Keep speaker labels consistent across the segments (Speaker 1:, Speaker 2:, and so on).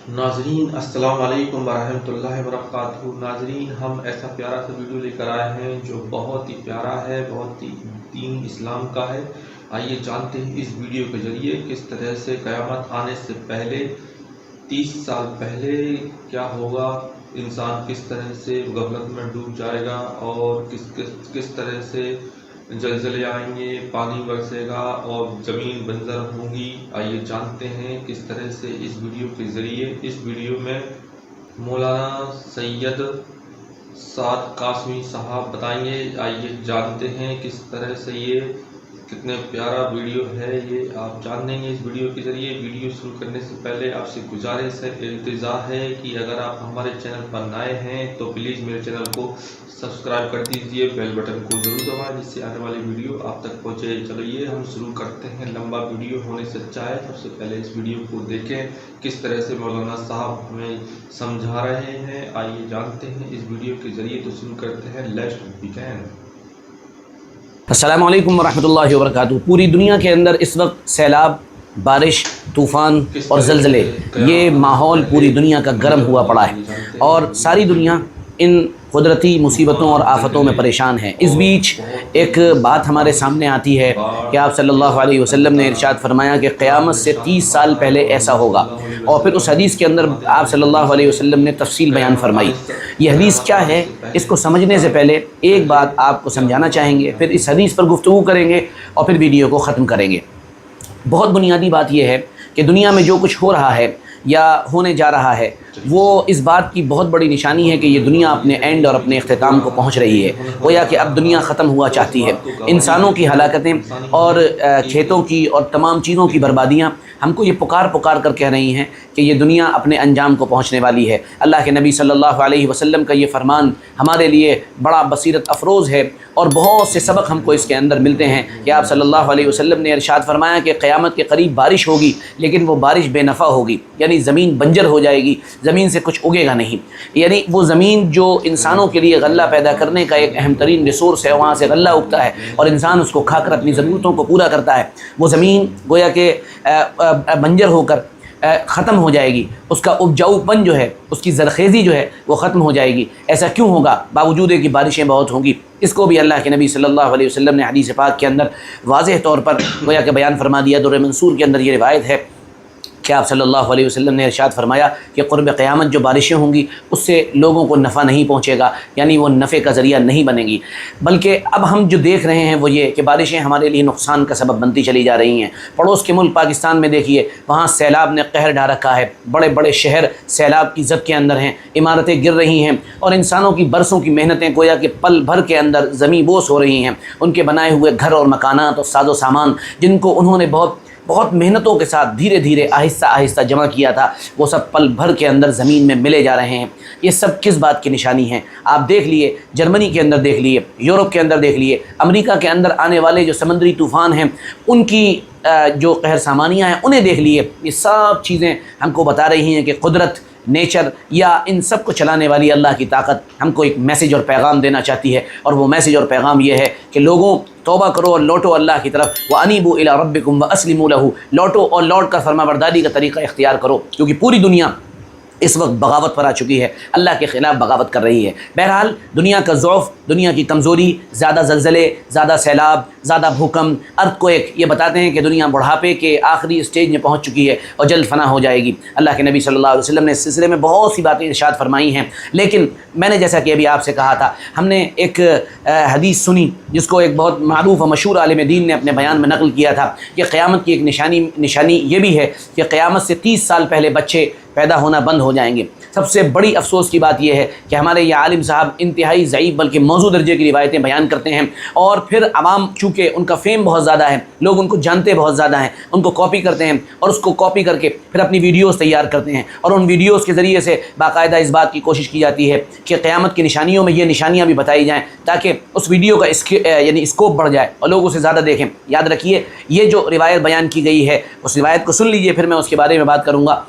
Speaker 1: ناظرین السلام علیکم ورحمۃ اللہ وبرکاتہ۔ ناظرین ہم ایسا پیارا سا ویڈیو لے کر آئے ہیں جو بہت ہی پیارا ہے، بہت ہی دین اسلام کا ہے۔ آئیے جانتے ہیں اس ویڈیو کے ذریعے کس طرح سے قیامت آنے سے پہلے 30 سال پہلے کیا ہوگا، انسان کس طرح سے غفلت میں ڈوب جائے گا اور کس طرح سے زلزلے آئیں گے، پانی برسے گا اور زمین بنجر ہوگی۔ آئیے جانتے ہیں کس طرح سے اس ویڈیو کے ذریعے۔ اس ویڈیو میں مولانا سید سعد قاسمی صاحب بتائیں گے۔ آئیے جانتے ہیں کس طرح سے یہ کتنے پیارا ویڈیو ہے، یہ آپ جان لیں گے اس ویڈیو کے ذریعے۔ ویڈیو شروع کرنے سے پہلے آپ سے گزارش ہے، التجا ہے کہ اگر آپ ہمارے چینل پر نئے ہیں تو پلیز میرے چینل کو سبسکرائب کر دیجئے، بیل بٹن کو ضرور دبائیں جس سے آنے والی ویڈیو آپ تک پہنچے۔ چلیے ہم شروع کرتے ہیں، لمبا ویڈیو ہونے سے اچھا ہے سب سے پہلے اس ویڈیو کو دیکھیں کس طرح سے مولانا صاحب ہمیں سمجھا رہے ہیں۔ آئیے جانتے ہیں اس ویڈیو کے ذریعے، تو شروع کرتے ہیں، لیٹس بگن۔
Speaker 2: السلام علیکم ورحمۃ اللہ وبرکاتہ۔ پوری دنیا کے اندر اس وقت سیلاب، بارش، طوفان اور زلزلے، یہ ماحول پوری دنیا کا گرم ہوا پڑا ہے اور ساری دنیا ان قدرتی مصیبتوں اور آفتوں میں پریشان ہے۔ اس بیچ ایک بات ہمارے سامنے آتی ہے کہ آپ صلی اللہ علیہ وسلم نے ارشاد فرمایا کہ قیامت سے 30 سال پہلے ایسا ہوگا، اور پھر اس حدیث کے اندر آپ صلی اللہ علیہ وسلم نے تفصیل بیان فرمائی۔ یہ حدیث کیا ہے، اس کو سمجھنے سے پہلے ایک بات آپ کو سمجھانا چاہیں گے، پھر اس حدیث پر گفتگو کریں گے اور پھر ویڈیو کو ختم کریں گے۔ بہت بنیادی بات یہ ہے کہ دنیا میں جو کچھ ہو رہا ہے یا ہونے جا رہا ہے، وہ اس بات کی بہت بڑی نشانی ہے کہ یہ دنیا اپنے اینڈ اور اپنے اختتام کو پہنچ رہی ہے، گویا کہ اب دنیا ختم ہوا چاہتی ہے۔ انسانوں کی ہلاکتیں اور کھیتوں کی اور تمام چیزوں کی بربادیاں ہم کو یہ پکار کر کہہ رہی ہیں کہ یہ دنیا اپنے انجام کو پہنچنے والی ہے۔ اللہ کے نبی صلی اللہ علیہ وسلم کا یہ فرمان ہمارے لیے بڑا بصیرت افروز ہے اور بہت سے سبق ہم کو اس کے اندر ملتے ہیں کہ آپ صلی اللہ علیہ وسلم نے ارشاد فرمایا کہ قیامت کے قریب بارش ہوگی، لیکن وہ بارش بے نفع ہوگی، یعنی زمین بنجر ہو جائے گی، زمین سے کچھ اگے گا نہیں۔ یعنی وہ زمین جو انسانوں کے لیے غلہ پیدا کرنے کا ایک اہم ترین ریسورس ہے، وہاں سے غلہ اگتا ہے اور انسان اس کو کھا کر اپنی ضرورتوں کو پورا کرتا ہے، وہ زمین گویا کہ بنجر ہو کر ختم ہو جائے گی، اس کا اپجاؤ پن جو ہے، اس کی زرخیزی جو ہے وہ ختم ہو جائے گی۔ ایسا کیوں ہوگا؟ باوجود ہے کہ بارشیں بہت ہوں گی۔ اس کو بھی اللہ کے نبی صلی اللہ علیہ وسلم نے حدیث پاک کے اندر واضح طور پر گویا کہ بیان فرما دیا۔ در منصور کے اندر یہ روایت ہے کہ آپ صلی اللہ علیہ وسلم نے ارشاد فرمایا کہ قرب قیامت جو بارشیں ہوں گی اس سے لوگوں کو نفع نہیں پہنچے گا، یعنی وہ نفع کا ذریعہ نہیں بنے گی، بلکہ اب ہم جو دیکھ رہے ہیں وہ یہ کہ بارشیں ہمارے لیے نقصان کا سبب بنتی چلی جا رہی ہیں۔ پڑوس کے ملک پاکستان میں دیکھیے، وہاں سیلاب نے قہر ڈھا رکھا ہے، بڑے بڑے شہر سیلاب کی زد کے اندر ہیں، عمارتیں گر رہی ہیں اور انسانوں کی برسوں کی محنتیں گویا کہ پل بھر کے اندر زمیں بوس ہو رہی ہیں۔ ان کے بنائے ہوئے گھر اور مکانات اور ساز و سامان جن کو انہوں نے بہت محنتوں کے ساتھ دھیرے دھیرے آہستہ آہستہ جمع کیا تھا، وہ سب پل بھر کے اندر زمین میں ملے جا رہے ہیں۔ یہ سب کس بات کی نشانی ہیں؟ آپ دیکھ لیے، جرمنی کے اندر دیکھ لیے، یورپ کے اندر دیکھ لیے، امریکہ کے اندر آنے والے جو سمندری طوفان ہیں ان کی جو قہر سامانیاں ہیں انہیں دیکھ لیے۔ یہ سب چیزیں ہم کو بتا رہی ہیں کہ قدرت، نیچر یا ان سب کو چلانے والی اللہ کی طاقت ہم کو ایک میسیج اور پیغام دینا چاہتی ہے، اور وہ میسیج اور پیغام یہ ہے کہ لوگوں توبہ کرو اور لوٹو اللہ کی طرف، وَأَنِيبُوا إِلَىٰ رَبِّكُمْ وَأَسْلِمُوا لَهُ، لوٹو اور لوٹ کر فرما برداری کا طریقہ اختیار کرو، کیونکہ پوری دنیا اس وقت بغاوت پر آ چکی ہے، اللہ کے خلاف بغاوت کر رہی ہے۔ بہرحال دنیا کا ضعف، دنیا کی کمزوری، زیادہ زلزلے، زیادہ سیلاب، زیادہ بھوکمپ، ارتھکویک، یہ بتاتے ہیں کہ دنیا بڑھاپے کے آخری اسٹیج میں پہنچ چکی ہے اور جلد فنا ہو جائے گی۔ اللہ کے نبی صلی اللہ علیہ وسلم نے اس سلسلے میں بہت سی باتیں ارشاد فرمائی ہیں، لیکن میں نے جیسا کہ ابھی آپ سے کہا تھا، ہم نے ایک حدیث سنی جس کو ایک بہت معروف و مشہور عالم دین نے اپنے بیان میں نقل کیا تھا کہ قیامت کی ایک نشانی یہ بھی ہے کہ قیامت سے 30 سال پہلے بچے پیدا ہونا بند ہو جائیں گے۔ سب سے بڑی افسوس کی بات یہ ہے کہ ہمارے یہ عالم صاحب انتہائی ضعیف بلکہ موضوع درجے کی روایتیں بیان کرتے ہیں، اور پھر عوام چونکہ ان کا فیم بہت زیادہ ہے، لوگ ان کو جانتے بہت زیادہ ہیں، ان کو کاپی کرتے ہیں اور اس کو کاپی کر کے پھر اپنی ویڈیوز تیار کرتے ہیں، اور ان ویڈیوز کے ذریعے سے باقاعدہ اس بات کی کوشش کی جاتی ہے کہ قیامت کی نشانیوں میں یہ نشانیاں بھی بتائی جائیں تاکہ اس ویڈیو کا یعنی اسکوپ بڑھ جائے اور لوگ اسے زیادہ دیکھیں۔ یاد رکھیے، یہ جو روایت بیان کی گئی ہے اس روایت کو سن لیجئے، پھر میں اس کے بارے میں بات کروں گا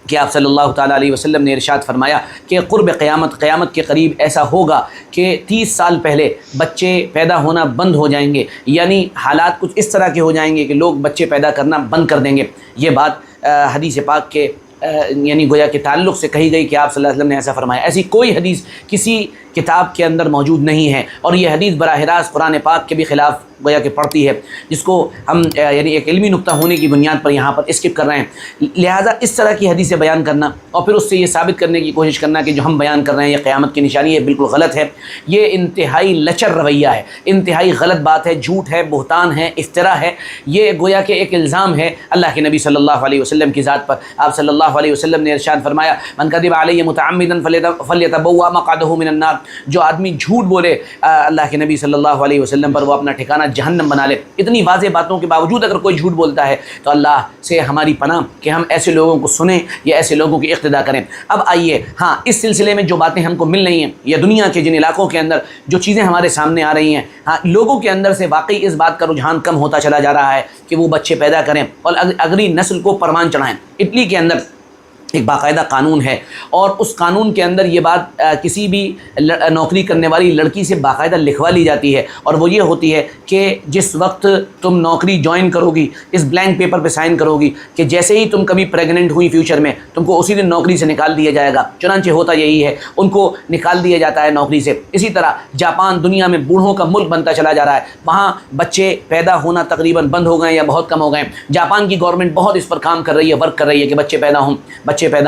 Speaker 2: کہ آپ صلی اللہ تعالیٰ علیہ وسلم نے ارشاد فرمایا کہ قرب قیامت کے قریب ایسا ہوگا کہ 30 سال پہلے بچے پیدا ہونا بند ہو جائیں گے، یعنی حالات کچھ اس طرح کے ہو جائیں گے کہ لوگ بچے پیدا کرنا بند کر دیں گے۔ یہ بات حدیث پاک کے یعنی گویا کہ تعلق سے کہی گئی کہ آپ صلی اللہ علیہ وسلم نے ایسا فرمایا. ایسی کوئی حدیث کسی کتاب کے اندر موجود نہیں ہے، اور یہ حدیث براہ راست قرآن پاک کے بھی خلاف گویا کہ پڑھتی ہے، جس کو ہم یعنی ایک علمی نقطہ ہونے کی بنیاد پر یہاں پر اسکپ کر رہے ہیں. لہٰذا اس طرح کی حدیثیں بیان کرنا اور پھر اس سے یہ ثابت کرنے کی کوشش کرنا کہ جو ہم بیان کر رہے ہیں یہ قیامت کی نشانی ہے، بالکل غلط ہے. یہ انتہائی لچر رویہ ہے، انتہائی غلط بات ہے، جھوٹ ہے، بہتان ہے، افترا ہے. یہ گویا کہ ایک الزام ہے اللہ کے نبی صلی اللہ علیہ وسلم کی ذات پر. آپ صلی اللہ علیہ وسلم نے ارشاد فرمایا من کذب علی متعمدا فلیتبوأ مقعدہ من النار. جو آدمی جھوٹ بولے اللہ کے نبی صلی اللہ علیہ وسلم پر وہ اپنا ٹھکانہ جہنم بنا لے. اتنی واضح باتوں کے باوجود اگر کوئی جھوٹ بولتا ہے تو اللہ سے ہماری پناہ کہ ہم ایسے لوگوں کو سنیں یا ایسے لوگوں کی اقتداء کریں. اب آئیے ہاں اس سلسلے میں جو باتیں ہم کو مل رہی ہیں یا دنیا کے جن علاقوں کے اندر جو چیزیں ہمارے سامنے آ رہی ہیں، ہاں لوگوں کے اندر سے واقعی اس بات کا رجحان کم ہوتا چلا جا رہا ہے کہ وہ بچے پیدا کریں اور اگلی نسل کو پروان چڑھائیں. اٹلی کے اندر ایک باقاعدہ قانون ہے، اور اس قانون کے اندر یہ بات کسی بھی نوکری کرنے والی لڑکی سے باقاعدہ لکھوا لی جاتی ہے، اور وہ یہ ہوتی ہے کہ جس وقت تم نوکری جوائن کرو گی اس بلینک پیپر پہ سائن کرو گی کہ جیسے ہی تم کبھی پریگننٹ ہوئی فیوچر میں تم کو اسی دن نوکری سے نکال دیا جائے گا. چنانچہ ہوتا یہی ہے، ان کو نکال دیا جاتا ہے نوکری سے. اسی طرح جاپان دنیا میں بوڑھوں کا ملک بنتا چلا جا رہا ہے، وہاں بچے پیدا ہونا تقریباً بند ہو گئے یا بہت کم ہو گئے. جاپان کی گورنمنٹ بہت اس پر کام کر رہی ہے، ورک کر رہی ہے کہ بچے پیدا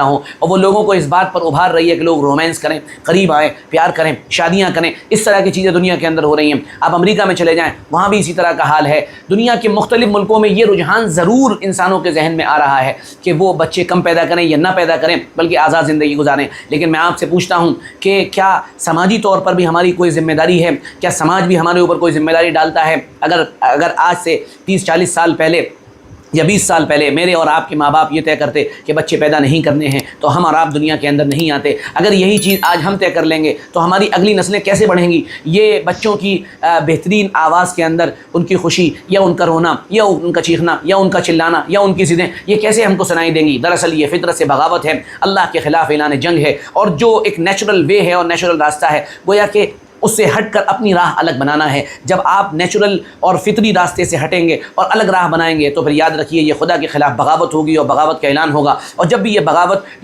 Speaker 2: ہوں، اور وہ لوگوں کو اس بات پر ابھار رہی ہے کہ لوگ رومانس کریں، قریب آئیں، پیار کریں، شادیاں کریں. اس طرح کی چیزیں دنیا کے اندر ہو رہی ہیں. آپ امریکہ میں چلے جائیں وہاں بھی اسی طرح کا حال ہے. دنیا کے مختلف ملکوں میں یہ رجحان ضرور انسانوں کے ذہن میں آ رہا ہے کہ وہ بچے کم پیدا کریں یا نہ پیدا کریں بلکہ آزاد زندگی گزاریں. لیکن میں آپ سے پوچھتا ہوں کہ کیا سماجی طور پر بھی ہماری کوئی ذمہ داری ہے؟ کیا سماج بھی ہمارے اوپر کوئی ذمہ داری ڈالتا ہے؟ اگر آج سے 30-40 سال پہلے یا 20 سال پہلے میرے اور آپ کے ماں باپ یہ طے کرتے کہ بچے پیدا نہیں کرنے ہیں تو ہم اور آپ دنیا کے اندر نہیں آتے. اگر یہی چیز آج ہم طے کر لیں گے تو ہماری اگلی نسلیں کیسے بڑھیں گی؟ یہ بچوں کی بہترین آواز کے اندر ان کی خوشی یا ان کا رونا یا ان کا چیخنا یا ان کا چلانا یا ان کی ضدیں یہ کیسے ہم کو سنائی دیں گی؟ دراصل یہ فطرت سے بغاوت ہے، اللہ کے خلاف اعلان جنگ ہے، اور جو ایک نیچرل وے ہے اور نیچرل راستہ ہے گویا کہ اس سے ہٹ کر اپنی راہ الگ بنانا ہے. جب آپ نیچرل اور فطری راستے سے ہٹیں گے اور الگ راہ بنائیں گے تو پھر یاد رکھیے یہ خدا کے خلاف بغاوت ہوگی اور بغاوت کا اعلان ہوگا. اور جب بھی یہ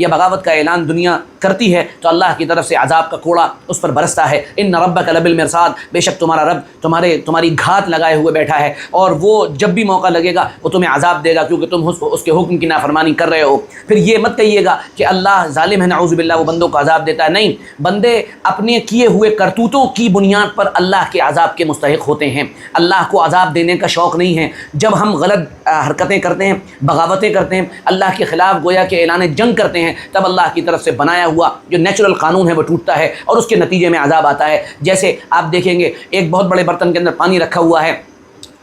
Speaker 2: بغاوت کا اعلان دنیا کرتی ہے تو اللہ کی طرف سے عذاب کا کوڑا اس پر برستا ہے. ان ربک لبالمرصاد، بے شک تمہارا رب تمہاری گھات لگائے ہوئے بیٹھا ہے، اور وہ جب بھی موقع لگے گا وہ تمہیں عذاب دے گا کیونکہ تم اس کے حکم کی نافرمانی کر رہے ہو. پھر یہ مت کہیے گا کہ اللہ ظالم ہے، نعوذ باللہ وہ بندوں کو عذاب دیتا ہے. نہیں، بندے اپنے کیے ہوئے کرتوتوں کی بنیاد پر اللہ کے عذاب کے مستحق ہوتے ہیں. اللہ کو عذاب دینے کا شوق نہیں ہے. جب ہم غلط حرکتیں کرتے ہیں، بغاوتیں کرتے ہیں، اللہ کے خلاف گویا کہ اعلان جنگ کرتے ہیں، تب اللہ کی طرف سے بنایا ہوا جو نیچرل قانون ہے وہ ٹوٹتا ہے اور اس کے نتیجے میں عذاب آتا ہے. جیسے آپ دیکھیں گے ایک بہت بڑے برتن کے اندر پانی رکھا ہوا ہے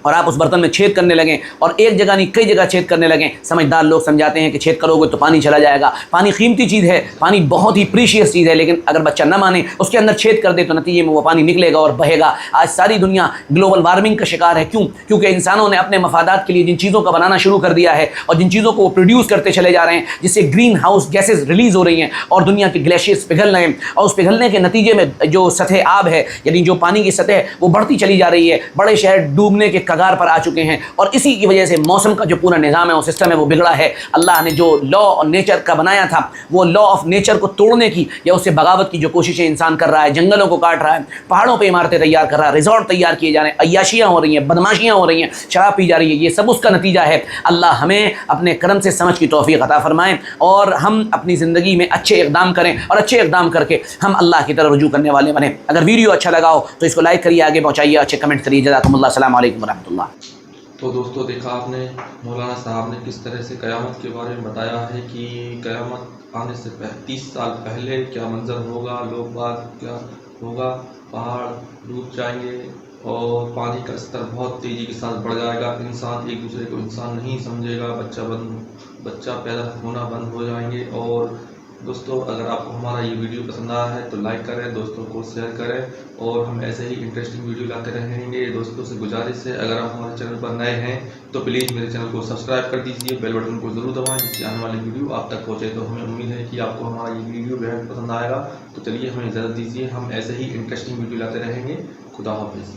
Speaker 2: اور آپ اس برتن میں چھید کرنے لگیں اور ایک جگہ نہیں کئی جگہ چھید کرنے لگیں. سمجھدار لوگ سمجھاتے ہیں کہ چھید کرو گے تو پانی چلا جائے گا. پانی قیمتی چیز ہے، پانی بہت ہی پریشیس چیز ہے، لیکن اگر بچہ نہ مانے اس کے اندر چھید کر دے تو نتیجے میں وہ پانی نکلے گا اور بہے گا. آج ساری دنیا گلوبل وارمنگ کا شکار ہے. کیوں؟ کیونکہ انسانوں نے اپنے مفادات کے لیے جن چیزوں کا بنانا شروع کر دیا ہے اور جن چیزوں کو وہ پروڈیوس کرتے چلے جا رہے ہیں جس سے گرین ہاؤس گیسز ریلیز ہو رہی ہیں اور دنیا کے گلیشیئرز پگھل رہے ہیں، اور اس پگھلنے کے نتیجے میں جو سطح آب ہے یعنی جو پانی کی سطح وہ بڑھتی چلی جا رہی ہے. بڑے شہر ڈوبنے کے کگار پر آ چکے ہیں اور اسی کی وجہ سے موسم کا جو پورا نظام ہے وہ سسٹم ہے وہ بگڑا ہے. اللہ نے جو لا اور نیچر کا بنایا تھا وہ لا آف نیچر کو توڑنے کی یا اس سے بغاوت کی جو کوششیں انسان کر رہا ہے، جنگلوں کو کاٹ رہا ہے، پہاڑوں پہ عمارتیں تیار کر رہا ہے، ریزورٹ تیار کیے جا رہے ہیں، عیاشیاں ہو رہی ہیں، بدماشیاں ہو رہی ہیں، شراب پی جا رہی ہے، یہ سب اس کا نتیجہ ہے. اللہ ہمیں اپنے کرم سے سمجھ کی توفیق عطا فرمائیں اور ہم اپنی زندگی میں اچھے اقدام کریں اور اچھے اقدام کر کے ہم اللہ کی طرف رجوع کرنے والے بنیں. اگر ویڈیو اچھا لگا ہو تو اس کو لائک کریے، آگے پہنچائیے، اچھے کمنٹ کریے. جزاکم اللہ. السلام علیکم ورحمۃ اللہ.
Speaker 1: تو دوستو دیکھا آپ نے مولانا صاحب نے کس طرح سے قیامت کے بارے میں بتایا ہے کہ قیامت آنے سے 30 سال پہلے کیا منظر ہوگا، لوگ بات کیا ہوگا، پہاڑ ڈوب جائیں گے اور پانی کا استر بہت تیزی کے ساتھ بڑھ جائے گا. انسان ایک دوسرے کو انسان نہیں سمجھے گا، بچہ پیدا ہونا بند ہو جائیں گے. اور دوستو اگر آپ کو ہمارا یہ ویڈیو پسند آیا ہے تو لائک کریں، دوستوں کو شیئر کریں اور ہم ایسے ہی انٹرسٹنگ ویڈیو لاتے رہیں گے. دوستوں سے گزارش ہے اگر آپ ہمارے چینل پر نئے ہیں تو پلیز میرے چینل کو سبسکرائب کر دیجیے، بیل بٹن کو ضرور دبائیں جس سے آنے والی ویڈیو آپ تک پہنچے. تو ہمیں امید ہے کہ آپ کو ہمارا یہ ویڈیو بہت پسند آئے گا. تو چلیے ہمیں اجازت دیجیے، ہم ایسے ہی انٹرسٹنگ ویڈیو لاتے رہیں گے. خدا حافظ.